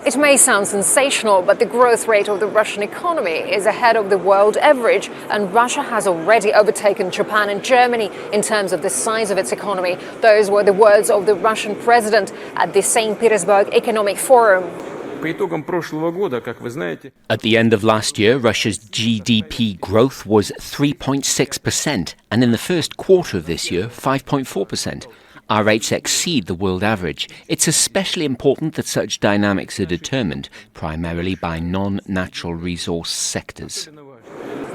It may sound sensational, but the growth rate of the Russian economy is ahead of the world average, and Russia has already overtaken Japan and Germany in terms of the size of its economy. Those were the words of the Russian president at the St Petersburg Economic Forum. At the end of last year, Russia's GDP growth was 3.6%, and in the first quarter of this year, 5.4%. Our rates exceed the world average. It's especially important that such dynamics are determined primarily by non-natural resource sectors.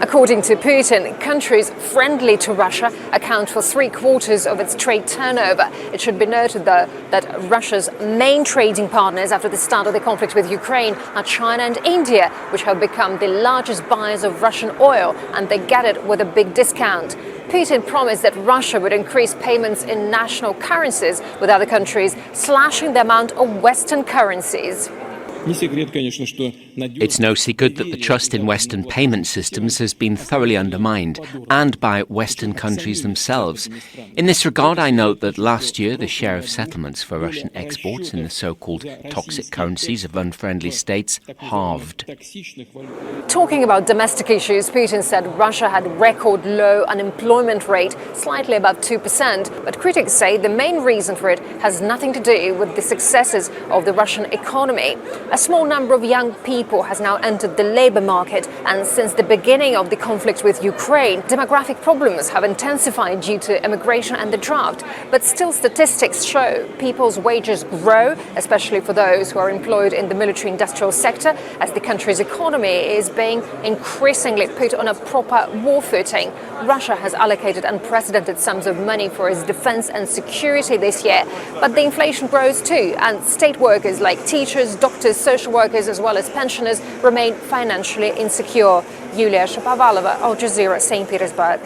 According to Putin, countries friendly to Russia account for 3/4 of its trade turnover. It should be noted, though, that Russia's main trading partners after the start of the conflict with Ukraine are China and India, which have become the largest buyers of Russian oil, and they get it with a big discount. Putin promised that Russia would increase payments in national currencies with other countries, slashing the amount of Western currencies. It's no secret that the trust in Western payment systems has been thoroughly undermined, and by Western countries themselves. In this regard, I note that last year the share of settlements for Russian exports in the so-called toxic currencies of unfriendly states halved. Talking about domestic issues, Putin said Russia had record low unemployment rate, slightly above 2%, but critics say the main reason for it has nothing to do with the successes of the Russian economy. A small number of young people has now entered the labor market, and since the beginning of the conflict with Ukraine, demographic problems have intensified due to immigration and the drought. But still, statistics show people's wages grow, especially for those who are employed in the military-industrial sector, as the country's economy is being increasingly put on a proper war footing. Russia has allocated unprecedented sums of money for its defense and security this year, but the inflation grows too, and state workers like teachers, doctors, social workers as well as pensioners remain financially insecure. Yulia, Shapovalova, Al Jazeera, St Petersburg.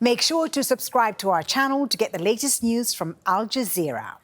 Make sure to subscribe to our channel to get the latest news from Al Jazeera.